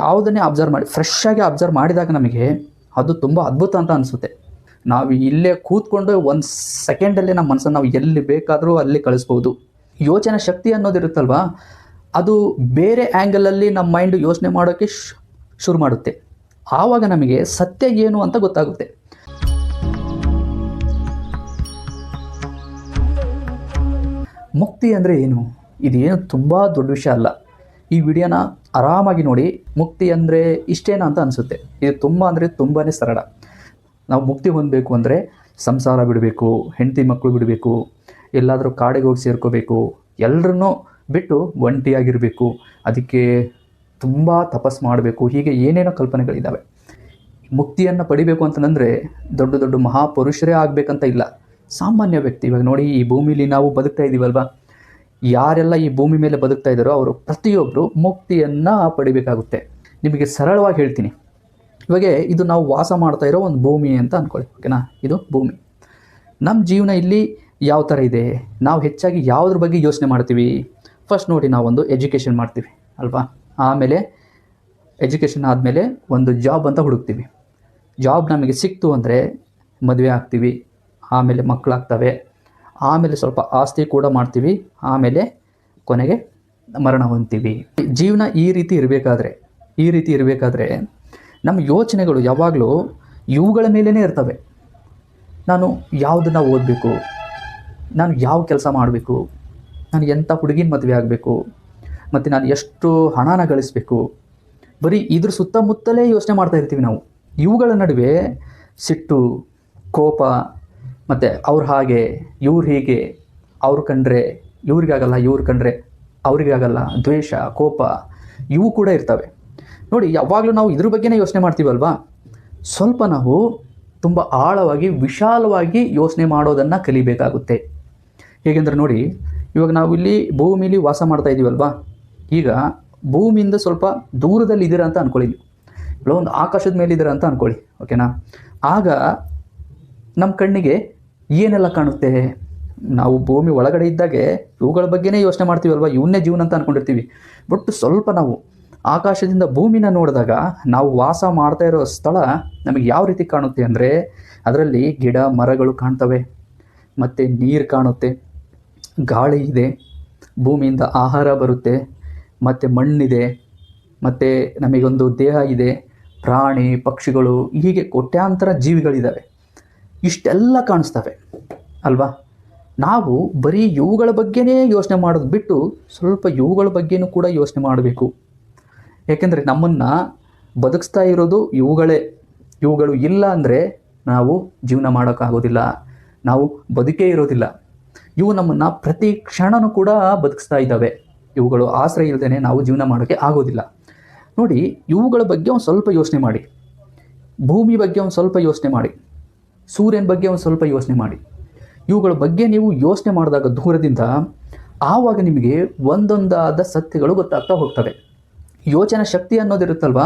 ಯಾವುದನ್ನೇ observe ಮಾಡಿ ಫ್ರೆಶ್ಶಾಗಿ observe ಮಾಡಿದಾಗ ನಮಗೆ ಅದು ತುಂಬ ಅದ್ಭುತ ಅಂತ ಅನಿಸುತ್ತೆ. ನಾವು ಇಲ್ಲೇ ಕೂತ್ಕೊಂಡು ಒಂದು ಸೆಕೆಂಡಲ್ಲೇ ನಮ್ಮ ಮನಸ್ಸನ್ನು ನಾವು ಎಲ್ಲಿ ಬೇಕಾದರೂ ಅಲ್ಲಿ ಕಳಿಸ್ಬೋದು. ಯೋಚನಾ ಶಕ್ತಿ ಅನ್ನೋದಿರುತ್ತಲ್ವ, ಅದು ಬೇರೆ ಆ್ಯಂಗಲಲ್ಲಿ ನಮ್ಮ ಮೈಂಡು ಯೋಚನೆ ಮಾಡೋಕ್ಕೆ ಶುರು ಮಾಡುತ್ತೆ. ಆವಾಗ ನಮಗೆ ಸತ್ಯ ಏನು ಅಂತ ಗೊತ್ತಾಗುತ್ತೆ. ಮುಕ್ತಿ ಅಂದರೆ ಏನು? ಇದೇನು ತುಂಬ ದೊಡ್ಡ ವಿಷಯ ಅಲ್ಲ. ಈ ವಿಡಿಯೋನ ಆರಾಮಾಗಿ ನೋಡಿ. ಮುಕ್ತಿ ಅಂದರೆ ಇಷ್ಟೇನಾ ಅಂತ ಅನಿಸುತ್ತೆ. ಇದು ತುಂಬ ಅಂದರೆ ತುಂಬಾ ಸರಳ. ನಾವು ಮುಕ್ತಿ ಹೊಂದಬೇಕು ಅಂದರೆ ಸಂಸಾರ ಬಿಡಬೇಕು, ಹೆಂಡತಿ ಮಕ್ಕಳು ಬಿಡಬೇಕು, ಎಲ್ಲಾದರೂ ಕಾಡಿಗೆ ಹೋಗಿ ಸೇರ್ಕೋಬೇಕು, ಎಲ್ಲರನ್ನೂ ಬಿಟ್ಟು ಒಂಟಿಯಾಗಿರಬೇಕು, ಅದಕ್ಕೆ ತುಂಬ ತಪಸ್ಸು ಮಾಡಬೇಕು, ಹೀಗೆ ಏನೇನೋ ಕಲ್ಪನೆಗಳಿದ್ದಾವೆ. ಮುಕ್ತಿಯನ್ನು ಪಡಿಬೇಕು ಅಂತಂದರೆ ದೊಡ್ಡ ದೊಡ್ಡ ಮಹಾಪುರುಷರೇ ಆಗಬೇಕಂತ ಇಲ್ಲ. ಸಾಮಾನ್ಯ ವ್ಯಕ್ತಿ, ಇವಾಗ ನೋಡಿ, ಈ ಭೂಮಿಲಿ ನಾವು ಬದುಕ್ತಾ ಇದ್ದೀವಲ್ವ, ಯಾರೆಲ್ಲ ಈ ಭೂಮಿ ಮೇಲೆ ಬದುಕ್ತಾ ಇದ್ದಾರೋ ಅವರು ಪ್ರತಿಯೊಬ್ಬರು ಮುಕ್ತಿಯನ್ನು ಪಡಿಬೇಕಾಗುತ್ತೆ. ನಿಮಗೆ ಸರಳವಾಗಿ ಹೇಳ್ತೀನಿ. ಇವಾಗ ಇದು ನಾವು ವಾಸ ಮಾಡ್ತಾ ಇರೋ ಒಂದು ಭೂಮಿ ಅಂತ ಅಂದ್ಕೊಳ್ಳಿ, ಓಕೆನಾ? ಇದು ಭೂಮಿ. ನಮ್ಮ ಜೀವನ ಇಲ್ಲಿ ಯಾವ ಥರ ಇದೆ, ನಾವು ಹೆಚ್ಚಾಗಿ ಯಾವುದ್ರ ಬಗ್ಗೆ ಯೋಚನೆ ಮಾಡ್ತೀವಿ? ಫಸ್ಟ್ ನೋಡಿ, ನಾವೊಂದು ಎಜುಕೇಷನ್ ಮಾಡ್ತೀವಿ ಅಲ್ವಾ? ಆಮೇಲೆ ಎಜುಕೇಷನ್ ಆದಮೇಲೆ ಒಂದು ಜಾಬ್ ಅಂತ ಹುಡುಕ್ತೀವಿ. ಜಾಬ್ ನಮಗೆ ಸಿಕ್ತು ಅಂದರೆ ಮದುವೆ ಆಗ್ತೀವಿ, ಆಮೇಲೆ ಮಕ್ಕಳಾಗ್ತವೆ, ಆಮೇಲೆ ಸ್ವಲ್ಪ ಆಸ್ತಿ ಕೂಡ ಮಾಡ್ತೀವಿ, ಆಮೇಲೆ ಕೊನೆಗೆ ಮರಣ ಹೊಂದ್ತೀವಿ. ಜೀವನ ಈ ರೀತಿ ಇರಬೇಕಾದ್ರೆ ನಮ್ಮ ಯೋಚನೆಗಳು ಯಾವಾಗಲೂ ಇವುಗಳ ಮೇಲೇ ಇರ್ತವೆ. ನಾನು ಯಾವುದನ್ನು ಓದಬೇಕು, ನಾನು ಯಾವ ಕೆಲಸ ಮಾಡಬೇಕು, ನಾನು ಎಂಥ ಹುಡುಗಿನ ಮದುವೆ ಆಗಬೇಕು, ಮತ್ತು ನಾನು ಎಷ್ಟು ಹಣನ ಗಳಿಸಬೇಕು, ಬರೀ ಇದ್ರ ಸುತ್ತಮುತ್ತಲೇ ಯೋಚನೆ ಮಾಡ್ತಾ ಇರ್ತೀವಿ ನಾವು. ಇವುಗಳ ನಡುವೆ ಸಿಟ್ಟು, ಕೋಪ, ಮತ್ತು ಅವ್ರು ಹಾಗೆ, ಇವ್ರು ಹೀಗೆ, ಅವ್ರು ಕಂಡ್ರೆ ಇವ್ರಿಗಾಗಲ್ಲ, ಇವ್ರು ಕಂಡ್ರೆ ಅವ್ರಿಗಾಗಲ್ಲ, ದ್ವೇಷ, ಕೋಪ ಇವು ಕೂಡ ಇರ್ತವೆ. ನೋಡಿ, ಯಾವಾಗಲೂ ನಾವು ಇದ್ರ ಬಗ್ಗೆನೇ ಯೋಚನೆ ಮಾಡ್ತೀವಲ್ವಾ? ಸ್ವಲ್ಪ ನಾವು ತುಂಬ ಆಳವಾಗಿ, ವಿಶಾಲವಾಗಿ ಯೋಚನೆ ಮಾಡೋದನ್ನು ಕಲಿಬೇಕಾಗುತ್ತೆ. ಹೇಗೆಂದರೆ ನೋಡಿ, ಇವಾಗ ನಾವು ಇಲ್ಲಿ ಭೂಮಿಲಿ ವಾಸ ಮಾಡ್ತಾ ಇದ್ದೀವಲ್ವಾ, ಈಗ ಭೂಮಿಯಿಂದ ಸ್ವಲ್ಪ ದೂರದಲ್ಲಿ ಇದ್ದೀರಾ ಅಂತ ಅಂದ್ಕೊಳ್ಳಿ, ಇಲ್ಲ ಒಂದು ಆಕಾಶದ ಮೇಲೆ ಇದ್ದೀರಾ ಅಂತ ಅಂದ್ಕೊಳ್ಳಿ, ಓಕೆನಾ? ಆಗ ನಮ್ಮ ಕಣ್ಣಿಗೆ ಏನೆಲ್ಲ ಕಾಣುತ್ತೆ? ನಾವು ಭೂಮಿ ಒಳಗಡೆ ಇದ್ದಾಗೆ ಇವುಗಳ ಬಗ್ಗೆನೇ ಯೋಚನೆ ಮಾಡ್ತೀವಲ್ವ, ಇವನ್ನೇ ಜೀವನ ಅಂತ ಅಂದ್ಕೊಂಡಿರ್ತೀವಿ. ಬಟ್ ಸ್ವಲ್ಪ ನಾವು ಆಕಾಶದಿಂದ ಭೂಮಿನ ನೋಡಿದಾಗ ನಾವು ವಾಸ ಮಾಡ್ತಾ ಇರೋ ಸ್ಥಳ ನಮಗೆ ಯಾವ ರೀತಿ ಕಾಣುತ್ತೆ ಅಂದರೆ, ಅದರಲ್ಲಿ ಗಿಡ ಮರಗಳು ಕಾಣ್ತವೆ, ಮತ್ತು ನೀರು ಕಾಣುತ್ತೆ, ಗಾಳಿ ಇದೆ, ಭೂಮಿಯಿಂದ ಆಹಾರ ಬರುತ್ತೆ, ಮತ್ತು ಮಣ್ಣಿದೆ, ಮತ್ತು ನಮಗೊಂದು ದೇಹ ಇದೆ, ಪ್ರಾಣಿ ಪಕ್ಷಿಗಳು, ಹೀಗೆ ಕೋಟ್ಯಾಂತರ ಜೀವಿಗಳಿದ್ದಾವೆ. ಇಷ್ಟೆಲ್ಲ ಕಾಣಿಸ್ತವೆ ಅಲ್ವಾ? ನಾವು ಬರೀ ಇವುಗಳ ಬಗ್ಗೆನೇ ಯೋಚನೆ ಮಾಡೋದು ಬಿಟ್ಟು ಸ್ವಲ್ಪ ಇವುಗಳ ಬಗ್ಗೆನೂ ಕೂಡ ಯೋಚನೆ ಮಾಡಬೇಕು. ಯಾಕೆಂದರೆ ನಮ್ಮನ್ನು ಬದುಕಿಸ್ತಾ ಇರೋದು ಇವುಗಳೇ. ಇವುಗಳು ಇಲ್ಲ ಅಂದರೆ ನಾವು ಜೀವನ ಮಾಡೋಕ್ಕಾಗೋದಿಲ್ಲ, ನಾವು ಬದುಕೇ ಇರೋದಿಲ್ಲ. ಇವು ನಮ್ಮನ್ನು ಪ್ರತಿ ಕ್ಷಣನೂ ಕೂಡ ಬದುಕಿಸ್ತಾ ಇದ್ದಾವೆ. ಇವುಗಳು ಆಶ್ರಯ ಇಲ್ಲದೇ ನಾವು ಜೀವನ ಮಾಡೋಕ್ಕೆ ಆಗೋದಿಲ್ಲ. ನೋಡಿ, ಇವುಗಳ ಬಗ್ಗೆ ಒಂದು ಸ್ವಲ್ಪ ಯೋಚನೆ ಮಾಡಿ, ಭೂಮಿ ಬಗ್ಗೆ ಒಂದು ಸ್ವಲ್ಪ ಯೋಚನೆ ಮಾಡಿ, ಸೂರ್ಯನ ಬಗ್ಗೆ ಒಂದು ಸ್ವಲ್ಪ ಯೋಚನೆ ಮಾಡಿ. ಇವುಗಳ ಬಗ್ಗೆ ನೀವು ಯೋಚನೆ ಮಾಡಿದಾಗ ದೂರದಿಂದ, ಆವಾಗ ನಿಮಗೆ ಒಂದೊಂದಾದ ಸತ್ಯಗಳು ಗೊತ್ತಾಗ್ತಾ ಹೋಗ್ತವೆ. ಯೋಚನಾ ಶಕ್ತಿ ಅನ್ನೋದಿರುತ್ತಲ್ವ,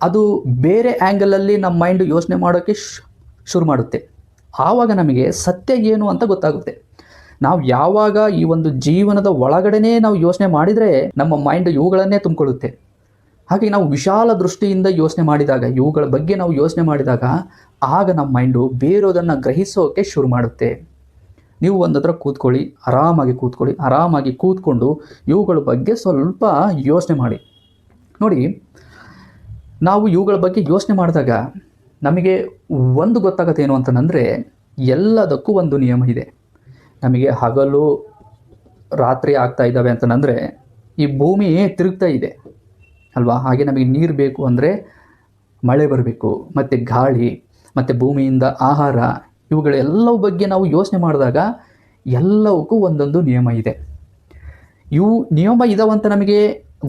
ಅದು ಬೇರೆ ಆ್ಯಂಗಲಲ್ಲಿ ನಮ್ಮ ಮೈಂಡು ಯೋಚನೆ ಮಾಡೋಕ್ಕೆ ಶುರು ಮಾಡುತ್ತೆ. ಆವಾಗ ನಮಗೆ ಸತ್ಯ ಏನು ಅಂತ ಗೊತ್ತಾಗುತ್ತೆ. ನಾವು ಯಾವಾಗ ಈ ಒಂದು ಜೀವನದ ಒಳಗಡೆನೇ ನಾವು ಯೋಚನೆ ಮಾಡಿದರೆ ನಮ್ಮ ಮೈಂಡ್ ಇವುಗಳನ್ನೇ ತುಂಬಿಕೊಳ್ಳುತ್ತೆ. ಹಾಗೆ ನಾವು ವಿಶಾಲ ದೃಷ್ಟಿಯಿಂದ ಯೋಚನೆ ಮಾಡಿದಾಗ, ಇವುಗಳ ಬಗ್ಗೆ ನಾವು ಯೋಚನೆ ಮಾಡಿದಾಗ, ಆಗ ನಮ್ಮ ಮೈಂಡು ಬೇರೋದನ್ನು ಗ್ರಹಿಸೋಕೆ ಶುರು ಮಾಡುತ್ತೆ. ನೀವು ಒಂದು ಹತ್ರ ಕೂತ್ಕೊಳ್ಳಿ, ಆರಾಮಾಗಿ ಕೂತ್ಕೊಂಡು ಇವುಗಳ ಬಗ್ಗೆ ಸ್ವಲ್ಪ ಯೋಚನೆ ಮಾಡಿ. ನೋಡಿ, ನಾವು ಇವುಗಳ ಬಗ್ಗೆ ಯೋಚನೆ ಮಾಡಿದಾಗ ನಮಗೆ ಒಂದು ಗೊತ್ತಾಗುತ್ತೆ ಏನು ಅಂತಂದರೆ, ಎಲ್ಲದಕ್ಕೂ ಒಂದು ನಿಯಮ ಇದೆ. ನಮಗೆ ಹಗಲು ರಾತ್ರಿ ಆಗ್ತಾ ಇದ್ದಾವೆ ಅಂತಂದರೆ ಈ ಭೂಮಿ ತಿರುಗ್ತಾ ಇದೆ ಅಲ್ವಾ? ಹಾಗೆ ನಮಗೆ ನೀರು ಬೇಕು ಅಂದರೆ ಮಳೆ ಬರಬೇಕು, ಮತ್ತು ಗಾಳಿ, ಮತ್ತು ಭೂಮಿಯಿಂದ ಆಹಾರ, ಇವುಗಳೆಲ್ಲವ ಬಗ್ಗೆ ನಾವು ಯೋಚನೆ ಮಾಡಿದಾಗ ಎಲ್ಲವಕ್ಕೂ ಒಂದೊಂದು ನಿಯಮ ಇದೆ. ಇವು ನಿಯಮ ಇದಾವಂತ ನಮಗೆ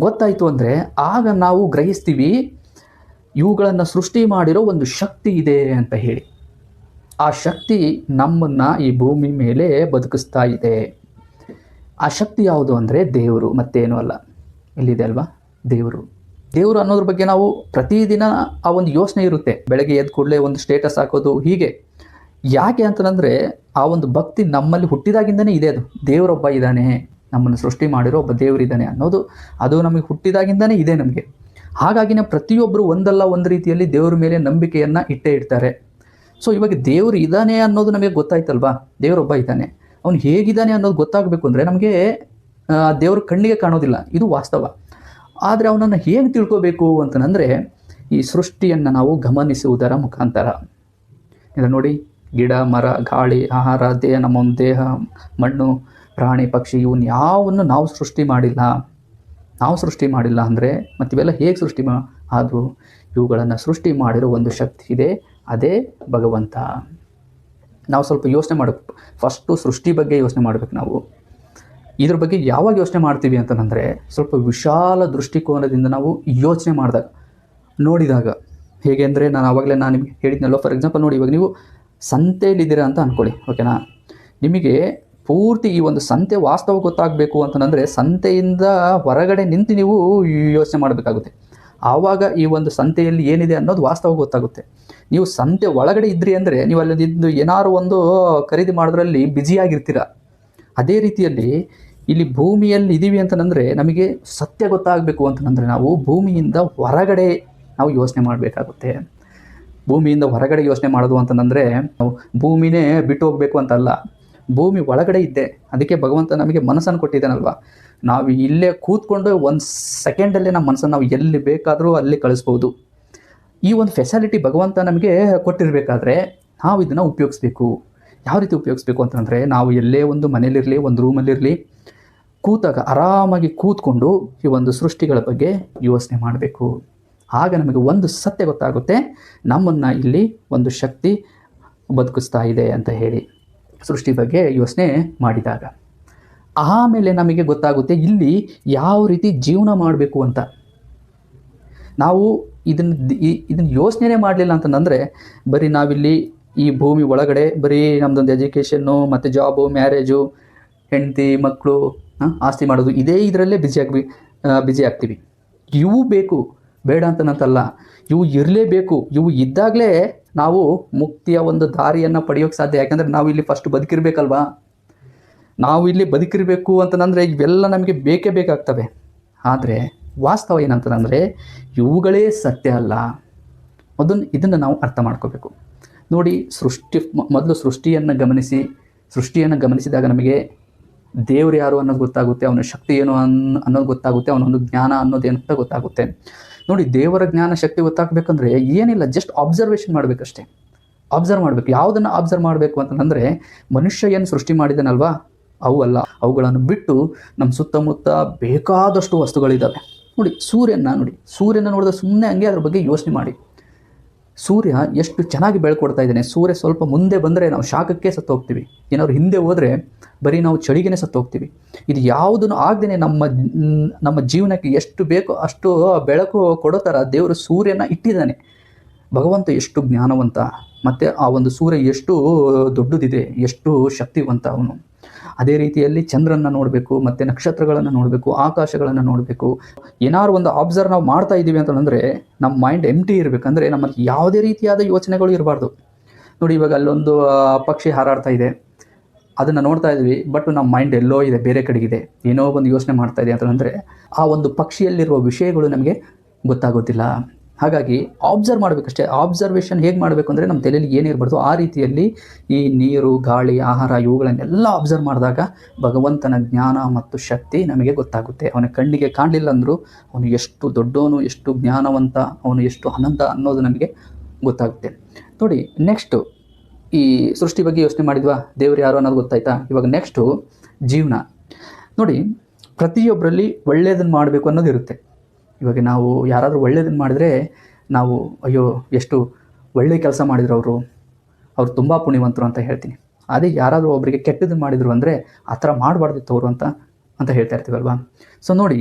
ಗೊತ್ತಾಯಿತು ಅಂದರೆ ಆಗ ನಾವು ಗ್ರಹಿಸ್ತೀವಿ ಇವುಗಳನ್ನು ಸೃಷ್ಟಿ ಮಾಡಿರೋ ಒಂದು ಶಕ್ತಿ ಇದೆ ಅಂತ ಹೇಳಿ. ಆ ಶಕ್ತಿ ನಮ್ಮನ್ನು ಈ ಭೂಮಿ ಮೇಲೆ ಬದುಕಿಸ್ತಾ ಇದೆ. ಆ ಶಕ್ತಿ ಯಾವುದು ಅಂದರೆ ದೇವರು, ಮತ್ತೇನೂ ಅಲ್ಲ. ಇಲ್ಲಿದೆ ಅಲ್ವಾ ದೇವರು. ದೇವರು ಅನ್ನೋದ್ರ ಬಗ್ಗೆ ನಾವು ಪ್ರತಿದಿನ ಆ ಒಂದು ಯೋಚನೆ ಇರುತ್ತೆ. ಬೆಳಗ್ಗೆ ಎದ್ದು ಕೂಡಲೇ ಒಂದು ಸ್ಟೇಟಸ್ ಹಾಕೋದು, ಹೀಗೆ. ಯಾಕೆ ಅಂತಂದರೆ ಆ ಒಂದು ಭಕ್ತಿ ನಮ್ಮಲ್ಲಿ ಹುಟ್ಟಿದಾಗಿಂದನೇ ಇದೆ. ಅದು ದೇವರೊಬ್ಬ ಇದ್ದಾನೆ, ನಮ್ಮನ್ನು ಸೃಷ್ಟಿ ಮಾಡಿರೋ ಒಬ್ಬ ದೇವರಿದ್ದಾನೆ ಅನ್ನೋದು ಅದು ನಮಗೆ ಹುಟ್ಟಿದಾಗಿಂದನೇ ಇದೆ ನಮಗೆ. ಹಾಗಾಗಿನೇ ಪ್ರತಿಯೊಬ್ಬರು ಒಂದಲ್ಲ ಒಂದು ರೀತಿಯಲ್ಲಿ ದೇವರ ಮೇಲೆ ನಂಬಿಕೆಯನ್ನು ಇಟ್ಟೇ ಇಡ್ತಾರೆ. ಸೊ ಇವಾಗ ದೇವರು ಇದ್ದಾನೆ ಅನ್ನೋದು ನಮಗೆ ಗೊತ್ತಾಯ್ತಲ್ವಾ, ದೇವರೊಬ್ಬ ಇದ್ದಾನೆ, ಅವನು ಹೇಗಿದ್ದಾನೆ ಅನ್ನೋದು ಗೊತ್ತಾಗಬೇಕು ಅಂದರೆ ನಮಗೆ ದೇವರು ಕಣ್ಣಿಗೆ ಕಾಣೋದಿಲ್ಲ, ಇದು ವಾಸ್ತವ. ಆದರೆ ಅವನನ್ನು ಹೇಗೆ ತಿಳ್ಕೋಬೇಕು ಅಂತಂದರೆ ಈ ಸೃಷ್ಟಿಯನ್ನು ನಾವು ಗಮನಿಸುವುದರ ಮುಖಾಂತರ. ಇದು ನೋಡಿ, ಗಿಡ, ಮರ, ಗಾಳಿ, ಆಹಾರ, ನಮ್ಮ ಒಂದು ದೇಹ, ಮಣ್ಣು, ಪ್ರಾಣಿ, ಪಕ್ಷಿ, ಇವನ್ನ ಯಾವನ್ನು ನಾವು ಸೃಷ್ಟಿ ಮಾಡಿಲ್ಲ ಅಂದರೆ ಮತ್ತು ಇವೆಲ್ಲ ಹೇಗೆ ಸೃಷ್ಟಿ ಆದರೂ ಇವುಗಳನ್ನು ಸೃಷ್ಟಿ ಮಾಡಿರೋ ಒಂದು ಶಕ್ತಿ ಇದೆ, ಅದೇ ಭಗವಂತ. ನಾವು ಸ್ವಲ್ಪ ಯೋಚನೆ ಮಾಡಬೇಕು. ಫಸ್ಟು ಸೃಷ್ಟಿ ಬಗ್ಗೆ ಯೋಚನೆ ಮಾಡಬೇಕು. ನಾವು ಇದ್ರ ಬಗ್ಗೆ ಯಾವಾಗ ಯೋಚನೆ ಮಾಡ್ತೀವಿ ಅಂತಂದರೆ ಸ್ವಲ್ಪ ವಿಶಾಲ ದೃಷ್ಟಿಕೋನದಿಂದ ನಾವು ಯೋಚನೆ ನೋಡಿದಾಗ. ಹೇಗೆ ಅಂದರೆ ನಾನು ನಿಮಗೆ ಹೇಳಿದ್ನಲ್ಲ, ಫಾರ್ ಎಕ್ಸಾಂಪಲ್ ನೋಡಿ, ಇವಾಗ ನೀವು ಸಂತೆಯಲ್ಲಿದ್ದೀರಾ ಅಂತ ಅಂದ್ಕೊಳ್ಳಿ, ಓಕೆನಾ. ನಿಮಗೆ ಪೂರ್ತಿ ಈ ಒಂದು ಸಂತೆ ವಾಸ್ತವ ಗೊತ್ತಾಗಬೇಕು ಅಂತಂದರೆ ಸಂತೆಯಿಂದ ಹೊರಗಡೆ ನಿಂತು ನೀವು ಯೋಚನೆ ಮಾಡಬೇಕಾಗುತ್ತೆ. ಆವಾಗ ಈ ಒಂದು ಸಂತೆಯಲ್ಲಿ ಏನಿದೆ ಅನ್ನೋದು ವಾಸ್ತವ ಗೊತ್ತಾಗುತ್ತೆ. ನೀವು ಸಂತೆ ಒಳಗಡೆ ಇದ್ರಿ ಅಂದರೆ ನೀವು ಅಲ್ಲಿ ಏನಾದ್ರು ಒಂದು ಖರೀದಿ ಮಾಡೋದ್ರಲ್ಲಿ ಬ್ಯುಸಿಯಾಗಿರ್ತೀರ. ಅದೇ ರೀತಿಯಲ್ಲಿ ಇಲ್ಲಿ ಭೂಮಿಯಲ್ಲಿ ಇದ್ದೀವಿ ಅಂತಂದರೆ ನಮಗೆ ಸತ್ಯ ಗೊತ್ತಾಗಬೇಕು ಅಂತಂದರೆ ನಾವು ಭೂಮಿಯಿಂದ ಹೊರಗಡೆ ನಾವು ಯೋಚನೆ ಮಾಡಬೇಕಾಗುತ್ತೆ. ಭೂಮಿಯಿಂದ ಹೊರಗಡೆ ಯೋಚನೆ ಮಾಡೋದು ಅಂತಂದರೆ ನಾವು ಭೂಮಿನೇ ಬಿಟ್ಟು ಹೋಗಬೇಕು ಅಂತಲ್ಲ, ಭೂಮಿ ಒಳಗಡೆ ಇದ್ದೆ. ಅದಕ್ಕೆ ಭಗವಂತ ನಮಗೆ ಮನಸ್ಸನ್ನು ಕೊಟ್ಟಿದ್ದಾನಲ್ವ, ನಾವು ಇಲ್ಲೇ ಕೂತ್ಕೊಂಡು ಒಂದು ಸೆಕೆಂಡಲ್ಲೇ ನಮ್ಮ ಮನಸ್ಸನ್ನು ನಾವು ಎಲ್ಲಿ ಬೇಕಾದರೂ ಅಲ್ಲಿ ಕಳಿಸ್ಬೋದು. ಈ ಒಂದು ಫೆಸಿಲಿಟಿ ಭಗವಂತ ನಮಗೆ ಕೊಟ್ಟಿರಬೇಕಾದ್ರೆ ನಾವು ಇದನ್ನು ಉಪಯೋಗಿಸ್ಬೇಕು. ಯಾವ ರೀತಿ ಉಪಯೋಗಿಸ್ಬೇಕು ಅಂತಂದರೆ, ನಾವು ಎಲ್ಲೇ ಒಂದು ಮನೇಲಿರಲಿ, ಒಂದು ರೂಮಲ್ಲಿರಲಿ, ಕೂತಾಗ ಆರಾಮಾಗಿ ಕೂತ್ಕೊಂಡು ಈ ಒಂದು ಸೃಷ್ಟಿಗಳ ಬಗ್ಗೆ ಯೋಚನೆ ಮಾಡಬೇಕು. ಆಗ ನಮಗೆ ಒಂದು ಸತ್ಯ ಗೊತ್ತಾಗುತ್ತೆ, ನಮ್ಮನ್ನು ಇಲ್ಲಿ ಒಂದು ಶಕ್ತಿ ಬದುಕಿಸ್ತಾ ಇದೆ ಅಂತ ಹೇಳಿ ಸೃಷ್ಟಿ ಬಗ್ಗೆ ಯೋಚನೆ ಮಾಡಿದಾಗ. ಆಮೇಲೆ ನಮಗೆ ಗೊತ್ತಾಗುತ್ತೆ ಇಲ್ಲಿ ಯಾವ ರೀತಿ ಜೀವನ ಮಾಡಬೇಕು ಅಂತ. ನಾವು ಇದನ್ನು ಯೋಚನೆ ಮಾಡಲಿಲ್ಲ ಅಂತಂದರೆ ಬರೀ ನಾವಿಲ್ಲಿ ಈ ಭೂಮಿ ಒಳಗಡೆ ಬರೀ ನಮ್ಮದೊಂದು ಎಜುಕೇಷನ್ನು ಮತ್ತು ಜಾಬು, ಮ್ಯಾರೇಜು, ಹೆಂಡತಿ, ಮಕ್ಕಳು, ಆಸ್ತಿ ಮಾಡೋದು, ಇದರಲ್ಲೇ ಬ್ಯುಸಿ ಆಗ್ತೀವಿ. ಇವು ಬೇಕು, ಬೇಡ ಅಂತನಂತಲ್ಲ, ಇವು ಇರಲೇಬೇಕು. ಇವು ಇದ್ದಾಗಲೇ ನಾವು ಮುಕ್ತಿಯ ಒಂದು ದಾರಿಯನ್ನು ಪಡೆಯೋಕ್ಕೆ ಸಾಧ್ಯ. ಯಾಕಂದರೆ ನಾವು ಇಲ್ಲಿ ಫಸ್ಟ್ ಬದುಕಿರಬೇಕಲ್ವಾ. ನಾವು ಇಲ್ಲಿ ಬದುಕಿರಬೇಕು ಅಂತಂದರೆ ಇವೆಲ್ಲ ನಮಗೆ ಬೇಕೇ ಬೇಕಾಗ್ತವೆ. ಆದರೆ ವಾಸ್ತವ ಏನಂತಂದರೆ ಇವುಗಳೇ ಸತ್ಯ ಅಲ್ಲ. ಇದನ್ನು ನಾವು ಅರ್ಥ ಮಾಡ್ಕೋಬೇಕು. ನೋಡಿ, ಮೊದಲು ಸೃಷ್ಟಿಯನ್ನು ಗಮನಿಸಿದಾಗ ನಮಗೆ ದೇವರು ಯಾರು ಅನ್ನೋದು ಗೊತ್ತಾಗುತ್ತೆ, ಅವನ ಶಕ್ತಿ ಏನು ಅನ್ನೋದು ಗೊತ್ತಾಗುತ್ತೆ, ಅವನೊಂದು ಜ್ಞಾನ ಅನ್ನೋದೇನು ಅಂತ ಗೊತ್ತಾಗುತ್ತೆ. ನೋಡಿ, ದೇವರ ಜ್ಞಾನ ಶಕ್ತಿ ಗೊತ್ತಾಗಬೇಕಂದ್ರೆ ಏನಿಲ್ಲ, ಜಸ್ಟ್ ಅಬ್ಸರ್ವೇಷನ್ ಮಾಡಬೇಕಷ್ಟೇ. ಅಬ್ಸರ್ವ್ ಮಾಡಬೇಕು. ಯಾವುದನ್ನು ಅಬ್ಸರ್ವ್ ಮಾಡಬೇಕು ಅಂತಂದರೆ ಮನುಷ್ಯ ಏನು ಸೃಷ್ಟಿ ಮಾಡಿದ್ದಾನಲ್ವಾ, ಅವು ಅಲ್ಲ. ಅವುಗಳನ್ನು ಬಿಟ್ಟು ನಮ್ಮ ಸುತ್ತಮುತ್ತ ಬೇಕಾದಷ್ಟು ವಸ್ತುಗಳಿದ್ದಾವೆ. ನೋಡಿ, ಸೂರ್ಯನ ನೋಡಿದ್ರೆ ಸುಮ್ಮನೆ ಹಂಗೆ ಅದ್ರ ಬಗ್ಗೆ ಯೋಚನೆ ಮಾಡಿ. ಸೂರ್ಯ ಎಷ್ಟು ಚೆನ್ನಾಗಿ ಬೆಳ್ಕೊಡ್ತಾ ಇದ್ದಾನೆ. ಸೂರ್ಯ ಸ್ವಲ್ಪ ಮುಂದೆ ಬಂದರೆ ನಾವು ಶಾಖಕ್ಕೆ ಸತ್ತು ಹೋಗ್ತೀವಿ. ಏನಾದ್ರು ಹಿಂದೆ ಹೋದರೆ ಬರೀ ನಾವು ಚಳಿಗೆ ಸತ್ತು ಹೋಗ್ತೀವಿ. ಇದು ಯಾವುದನ್ನು ಆಗದೇನೆ ನಮ್ಮ ಜೀವನಕ್ಕೆ ಎಷ್ಟು ಬೇಕೋ ಅಷ್ಟು ಬೆಳಕು ಕೊಡೋ ಥರ ದೇವರು ಸೂರ್ಯನ ಇಟ್ಟಿದ್ದಾನೆ. ಭಗವಂತ ಎಷ್ಟು ಜ್ಞಾನವಂತ, ಮತ್ತು ಆ ಒಂದು ಸೂರ್ಯ ಎಷ್ಟು ದೊಡ್ಡದಿದೆ, ಎಷ್ಟು ಶಕ್ತಿವಂತ ಅವನು. ಅದೇ ರೀತಿಯಲ್ಲಿ ಚಂದ್ರನ ನೋಡಬೇಕು, ಮತ್ತು ನಕ್ಷತ್ರಗಳನ್ನು ನೋಡಬೇಕು, ಆಕಾಶಗಳನ್ನು ನೋಡಬೇಕು. ಏನಾದ್ರು ಒಂದು ಅಬ್ಸರ್ವ್ ನಾವು ಮಾಡ್ತಾ ಇದ್ದೀವಿ ಅಂತಂದರೆ ನಮ್ಮ ಮೈಂಡ್ ಎಂಟಿ ಇರಬೇಕಂದ್ರೆ ನಮ್ಮಲ್ಲಿ ಯಾವುದೇ ರೀತಿಯಾದ ಯೋಚನೆಗಳು ಇರಬಾರ್ದು. ನೋಡಿ, ಇವಾಗ ಅಲ್ಲೊಂದು ಪಕ್ಷಿ ಹಾರಾಡ್ತಾ ಇದೆ, ಅದನ್ನು ನೋಡ್ತಾ ಇದ್ವಿ, ಬಟ್ ನಮ್ಮ ಮೈಂಡ್ ಎಲ್ಲೋ ಇದೆ, ಬೇರೆ ಕಡೆಗಿದೆ, ಏನೋ ಒಂದು ಯೋಚನೆ ಮಾಡ್ತಾ ಇದೆ ಅಂತಂದರೆ ಆ ಒಂದು ಪಕ್ಷಿಯಲ್ಲಿರುವ ವಿಷಯಗಳು ನಮಗೆ ಗೊತ್ತಾಗೋದಿಲ್ಲ. ಹಾಗಾಗಿ ಅಬ್ಸರ್ವ್ ಮಾಡಬೇಕಷ್ಟೇ. ಅಬ್ಸರ್ವೇಷನ್ ಹೇಗೆ ಮಾಡಬೇಕು ಅಂದರೆ ನಮ್ಮ ತಲೆಯಲ್ಲಿ ಏನಿರಬಾರ್ದು ಆ ರೀತಿಯಲ್ಲಿ ಈ ನೀರು, ಗಾಳಿ, ಆಹಾರ ಇವುಗಳನ್ನೆಲ್ಲ ಅಬ್ಸರ್ವ್ ಮಾಡಿದಾಗ ಭಗವಂತನ ಜ್ಞಾನ ಮತ್ತು ಶಕ್ತಿ ನಮಗೆ ಗೊತ್ತಾಗುತ್ತೆ. ಅವನ ಕಣ್ಣಿಗೆ ಕಾಣಲಿಲ್ಲ ಅಂದರೂ ಅವನು ಎಷ್ಟು ದೊಡ್ಡವನು, ಎಷ್ಟು ಜ್ಞಾನವಂತ, ಅವನು ಎಷ್ಟು ಅನಂತ ಅನ್ನೋದು ನಮಗೆ ಗೊತ್ತಾಗುತ್ತೆ. ನೋಡಿ, ನೆಕ್ಸ್ಟು ಈ ಸೃಷ್ಟಿ ಬಗ್ಗೆ ಯೋಚನೆ ಮಾಡಿದ್ವಾ, ದೇವರು ಯಾರು ಅನ್ನೋದು ಗೊತ್ತಾಯ್ತಾ. ಇವಾಗ ನೆಕ್ಸ್ಟು ಜೀವನ. ನೋಡಿ, ಪ್ರತಿಯೊಬ್ಬರಲ್ಲಿ ಒಳ್ಳೆಯದನ್ನು ಮಾಡಬೇಕು ಅನ್ನೋದು ಇರುತ್ತೆ. ಇವಾಗ ನಾವು ಯಾರಾದರೂ ಒಳ್ಳೆಯದನ್ನು ಮಾಡಿದರೆ ನಾವು ಅಯ್ಯೋ ಎಷ್ಟು ಒಳ್ಳೆ ಕೆಲಸ ಮಾಡಿದ್ರು ಅವರು ತುಂಬ ಪುಣ್ಯವಂತರು ಅಂತ ಹೇಳ್ತೀನಿ. ಅದೇ ಯಾರಾದರೂ ಒಬ್ಬರಿಗೆ ಕೆಟ್ಟದನ್ನು ಮಾಡಿದರು ಅಂದರೆ ಆ ಥರ ಮಾಡಬಾರ್ದಿತ್ತು ಅವರು ಅಂತ ಹೇಳ್ತಾ ಇರ್ತೀವಲ್ವಾ. ಸೊ ನೋಡಿ,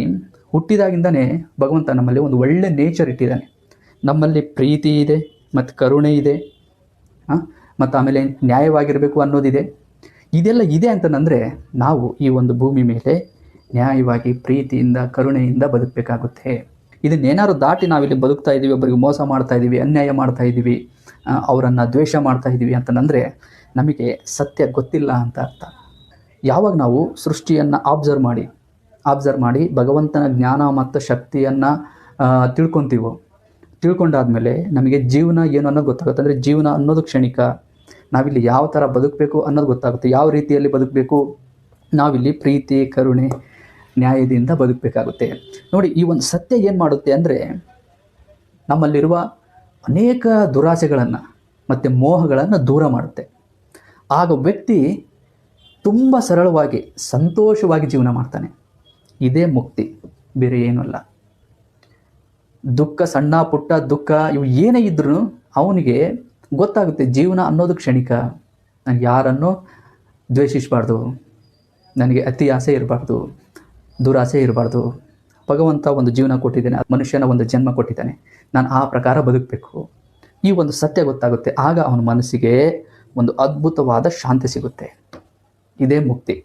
ಹುಟ್ಟಿದಾಗಿಂದನೇ ಭಗವಂತ ನಮ್ಮಲ್ಲಿ ಒಂದು ಒಳ್ಳೆ ನೇಚರ್ ಇಟ್ಟಿದ್ದಾನೆ. ನಮ್ಮಲ್ಲಿ ಪ್ರೀತಿ ಇದೆ, ಮತ್ತು ಕರುಣೆ ಇದೆ, ಮತ್ತು ಆಮೇಲೆ ನ್ಯಾಯವಾಗಿರಬೇಕು ಅನ್ನೋದಿದೆ. ಇದೆಲ್ಲ ಇದೆ ಅಂತಂದರೆ ನಾವು ಈ ಒಂದು ಭೂಮಿ ಮೇಲೆ ನ್ಯಾಯವಾಗಿ, ಪ್ರೀತಿಯಿಂದ, ಕರುಣೆಯಿಂದ ಬದುಕಬೇಕಾಗುತ್ತೆ. ಇದನ್ನೇನಾದ್ರು ದಾಟಿ ನಾವಿಲ್ಲಿ ಬದುಕ್ತಾ ಇದ್ದೀವಿ, ಒಬ್ಬರಿಗೆ ಮೋಸ ಮಾಡ್ತಾ ಇದ್ದೀವಿ, ಅನ್ಯಾಯ ಮಾಡ್ತಾ ಇದ್ದೀವಿ, ಅವರನ್ನು ದ್ವೇಷ ಮಾಡ್ತಾ ಇದ್ದೀವಿ ಅಂತಂದರೆ ನಮಗೆ ಸತ್ಯ ಗೊತ್ತಿಲ್ಲ ಅಂತ ಅರ್ಥ. ಯಾವಾಗ ನಾವು ಸೃಷ್ಟಿಯನ್ನು ಅಬ್ಸರ್ವ್ ಮಾಡಿ ಭಗವಂತನ ಜ್ಞಾನ ಮತ್ತು ಶಕ್ತಿಯನ್ನು ತಿಳ್ಕೊಂಡಾದ್ಮೇಲೆ ನಮಗೆ ಜೀವನ ಏನು ಅನ್ನೋದು ಗೊತ್ತಾಗುತ್ತೆ. ಅಂದರೆ ಜೀವನ ಅನ್ನೋದು ಕ್ಷಣಿಕ, ನಾವಿಲ್ಲಿ ಯಾವ ಥರ ಬದುಕಬೇಕು ಅನ್ನೋದು ಗೊತ್ತಾಗುತ್ತೆ, ಯಾವ ರೀತಿಯಲ್ಲಿ ಬದುಕಬೇಕು, ನಾವಿಲ್ಲಿ ಪ್ರೀತಿ ಕರುಣೆ ನ್ಯಾಯದಿಂದ ಬದುಕಬೇಕಾಗುತ್ತೆ. ನೋಡಿ, ಈ ಒಂದು ಸತ್ಯ ಏನು ಮಾಡುತ್ತೆ ಅಂದರೆ ನಮ್ಮಲ್ಲಿರುವ ಅನೇಕ ದುರಾಸೆಗಳನ್ನು ಮತ್ತು ಮೋಹಗಳನ್ನು ದೂರ ಮಾಡುತ್ತೆ. ಆಗ ವ್ಯಕ್ತಿ ತುಂಬ ಸರಳವಾಗಿ ಸಂತೋಷವಾಗಿ ಜೀವನ ಮಾಡ್ತಾನೆ. ಇದೇ ಮುಕ್ತಿ, ಬೇರೆ ಏನೂ ಅಲ್ಲ. ದುಃಖ, ಸಣ್ಣ ಪುಟ್ಟ ದುಃಖ ಇವು ಏನೇ ಇದ್ರೂ ಅವನಿಗೆ ಗೊತ್ತಾಗುತ್ತೆ ಜೀವನ ಅನ್ನೋದು ಕ್ಷಣಿಕ. ನಾನು ಯಾರನ್ನೂ ದ್ವೇಷಿಸಬಾರ್ದು, ನನಗೆ ಅತಿ ಆಸೆ ಇರಬಾರ್ದು, ದುರಾಸೆ ಇರಬಾರ್ದು. ಭಗವಂತ ಒಂದು ಜೀವನ ಕೊಟ್ಟಿದ್ದಾನೆ, ಮನುಷ್ಯನ ಒಂದು ಜನ್ಮ ಕೊಟ್ಟಿದ್ದಾನೆ, ನಾನು ಆ ಪ್ರಕಾರ ಬದುಕಬೇಕು. ಈ ಒಂದು ಸತ್ಯ ಗೊತ್ತಾಗುತ್ತೆ. ಆಗ ಅವನ ಮನಸ್ಸಿಗೆ ಒಂದು ಅದ್ಭುತವಾದ ಶಾಂತಿ ಸಿಗುತ್ತೆ. ಇದೇ ಮುಕ್ತಿ.